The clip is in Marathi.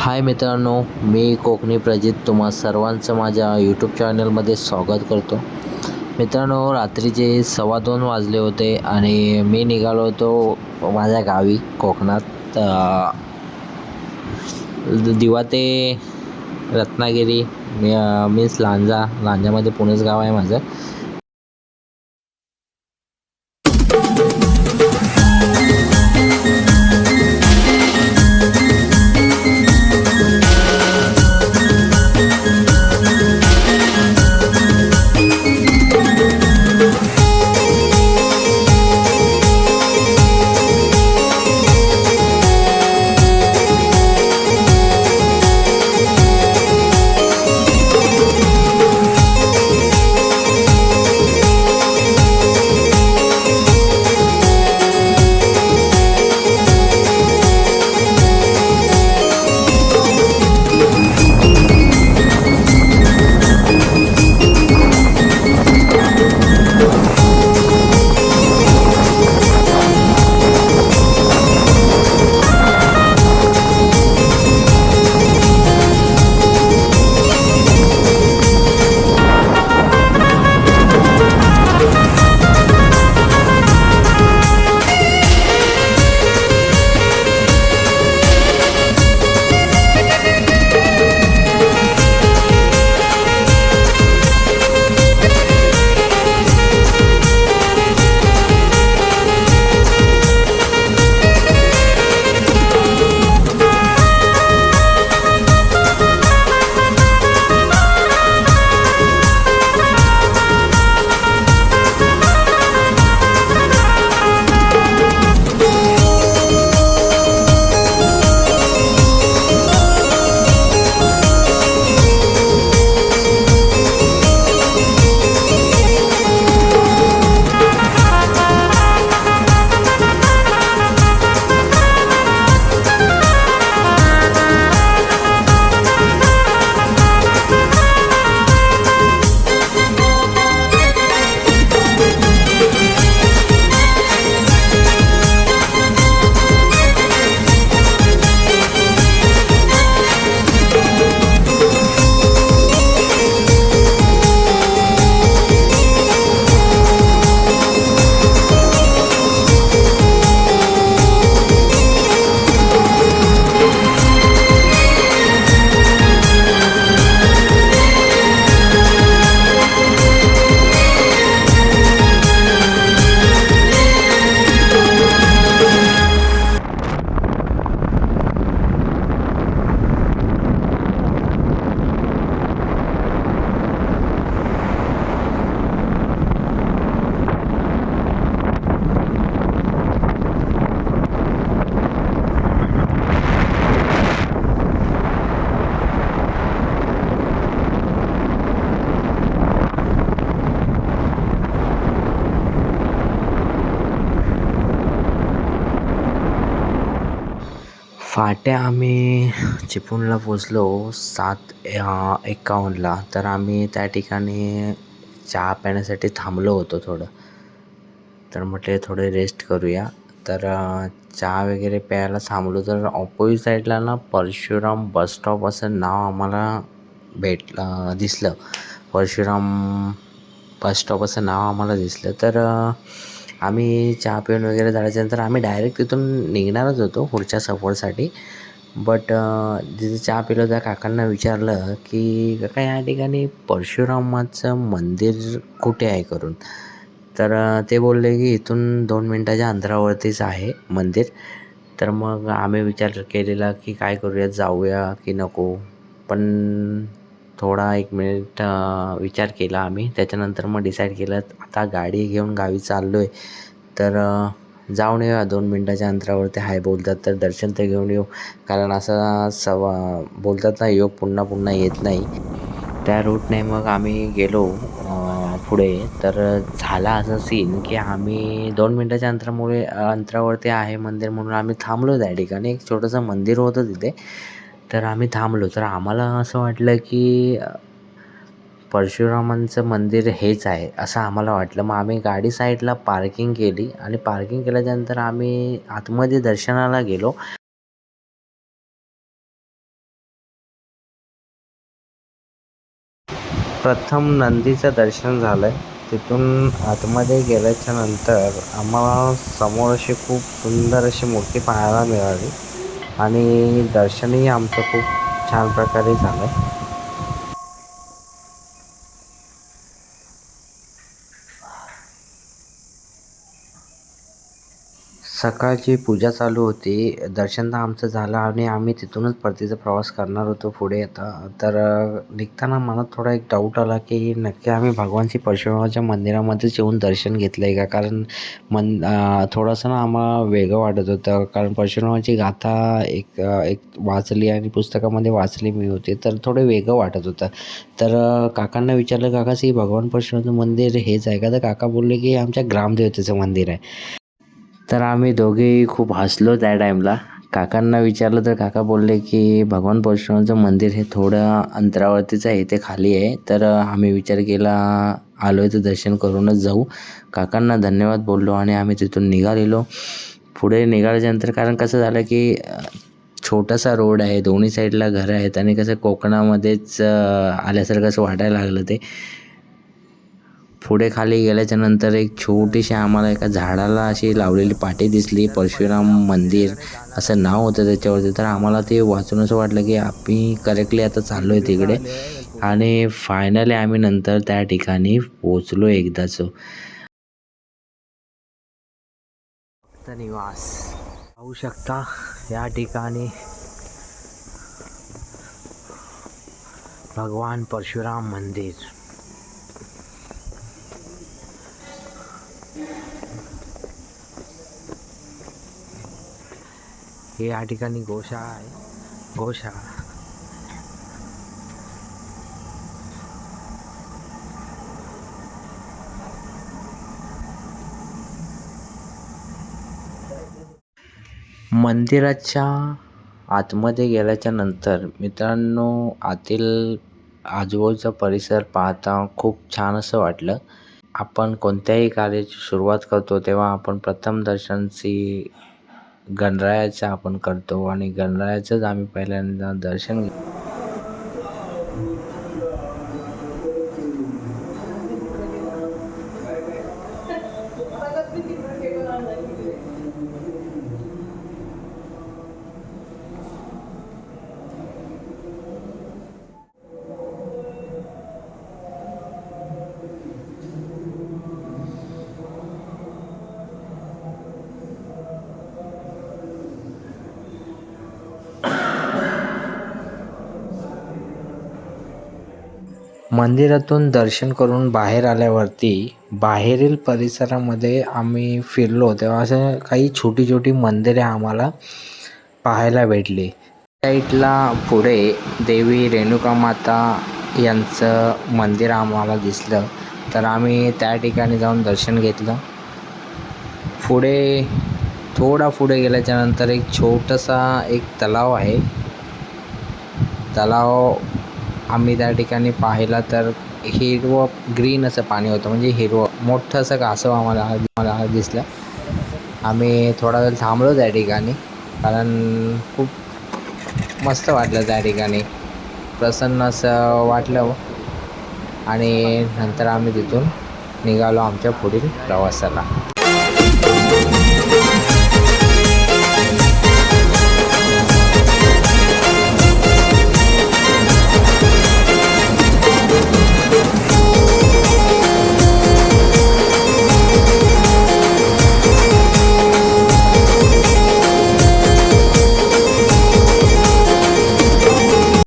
हाय मित्रांनो, मी कोकणी प्रजित तुम्हा सर्वांचं माझ्या यूट्यूब चॅनलमध्ये स्वागत करतो. मित्रांनो, रात्रीचे 2:15 वाजले होते आणि मी निघालो होतो माझ्या गावी कोकणात. दिवा ते रत्नागिरी मीन्स लांजामध्ये पुणेच गाव आहे माझं. फाट्या आम्ही चिपळूणला पोचलो 7:51ला. तर आम्ही त्या ठिकाणी चहा पिण्यासाठी थांबलो होतो थोडं. तर म्हटले थोडे रेस्ट करूया. तर चहा वगैरे प्यायला थांबलो. तर ऑपोजिट साईडला ना परशुराम बस स्टॉप असं नाव आम्हाला दिसलं. परशुराम बस स्टॉप असं नाव आम्हाला दिसलं. तर आम्ही चहा पिऊन वगैरे झाल्याच्यानंतर आम्ही डायरेक्ट तिथून निघणारच होतो पुढच्या सफरसाठी. बट जिथे चहा पिलो त्या काकांना विचारलं की काका, या ठिकाणी परशुरामाचं मंदिर कुठे आहे करून. तर ते बोलले की इथून 2 मिनटाच्या अंतरावरतीच आहे मंदिर. तर मग आम्ही विचार केलेला की काय करूया, जाऊया की नको. पण थोडा 1 मिनिट विचार केला आम्ही. त्याच्यानंतर मग डिसाईड केलं आता गाडी घेऊन गावी चाललो आहे. तर जाऊन येऊया. 2 मिनटाच्या अंतरावरती आहे बोलतात तर दर्शन तर घेऊन येऊ. कारण असं बोलतात ना, योग पुन्हा पुन्हा येत नाही. त्या रूटने मग आम्ही गेलो पुढे. तर झाला असा सीन की आम्ही 2 मिनटाच्या अंतरावरती आहे मंदिर म्हणून आम्ही थांबलो त्या ठिकाणी. एक छोटंसं मंदिर होतं तिथे. तर आम्ही थांबलो. तर आम्हाला असं वाटलं की परशुरामांचं मंदिर हेच आहे असं आम्हाला वाटलं. मग आम्ही गाडी साईडला पार्किंग केली आणि पार्किंग केल्याच्यानंतर आम्ही आतमध्ये दर्शनाला गेलो. प्रथम नंदीचं दर्शन झालं. तिथून आतमध्ये गेल्याच्या नंतर आम्हाला समोर अशी खूप सुंदर अशी मूर्ती पाहायला मिळाली आणि दर्शनही आमचं खूप छान प्रकारे झालं. सकाळची पूजा चालू होती. दर्शन तर आमचं झालं आणि आम्ही तिथूनच परतीचा प्रवास करणार होतो पुढे आता. तर निघताना मनात थोडा एक डाऊट आला की नक्की आम्ही भगवान श्री परशुरामाच्या मंदिरामध्येच येऊन दर्शन घेतलं आहे का? कारण थोडंसं ना आम्हाला वेगळं वाटत होतं. कारण परशुरामाची गाथा एक वाचली आणि पुस्तकामध्ये वाचली मी होती, तर थोडं वेगळं वाटत होतं. तर काकांना विचारलं, काका श्री भगवान परशुरामाचं मंदिर हेच आहे का? तर काका बोलले की आमच्या ग्रामदेवतेचं मंदिर आहे. तर आम्ही दोघेही खूप हसलो त्या टाईमला. काकांना विचारलं तर काका बोलले की भगवान परशुरामाचं मंदिर हे थोडं अंतरावरतीच आहे, ते खाली आहे. तर आम्ही विचार केला आलो आहे तर दर्शन करूनच जाऊ. काकांना धन्यवाद बोललो आणि आम्ही तिथून निघालेलो. पुढे निघाल्याच्यानंतर कारण कसं झालं की छोटासा रोड आहे, दोन्ही साईडला घरं आहेत आणि कसं कोकणामध्येच आल्यासारखं असं वाटायला लागलं ते. पुढे खाली गेल्याच्या नंतर एक छोटीशी आम्हाला एका झाडाला अशी लावलेली पाटी दिसली, परशुराम मंदिर असं नाव होतं त्याच्यावरती. तर आम्हाला ते वाचून असं वाटलं की आम्ही करेक्टली आता चाललो आहे तिकडे. आणि फायनली आम्ही नंतर त्या ठिकाणी पोचलो एकदाच. निवास पाहू शकता या ठिकाणी भगवान परशुराम मंदिर. हे या ठिकाणी गोशाळा आहे. गोशाळा मंदिराच्या आतमध्ये गेल्याच्या नंतर मित्रांनो, आतील आजूबाजूचा परिसर पाहता खूप छान असं वाटलं. आपण कोणत्याही कार्याची सुरुवात करतो तेव्हा आपण प्रथम दर्शनची गणरायाचं आपण करतो आणि गणरायाचंच आम्ही पहिल्यांदा दर्शन घेतो. मंदिरातून दर्शन करून बाहेर आल्यावरती बाहेरील परिसरामध्ये आम्ही फिरलो तेव्हा असं काही छोटी छोटी मंदिरे आम्हाला पाहायला भेटली. साईडला पुढे देवी रेणुका माता यांचं मंदिर आम्हाला दिसलं, तर आम्ही त्या ठिकाणी जाऊन दर्शन घेतलं. थोडा पुढे गेल्याच्यानंतर एक छोटासा एक तलाव आहे. तलाव आम्ही त्या ठिकाणी पाहिला तर हिरवं ग्रीन असं पाणी होतं, म्हणजे हिरवं मोठं असं कासव आम्हाला दिसलं. आम्ही थोडा वेळ थांबलो त्या ठिकाणी, कारण खूप मस्त वाटलं त्या ठिकाणी, प्रसन्न असं वाटलं. आणि नंतर आम्ही तिथून निघालो आमच्या पुढील प्रवासाला.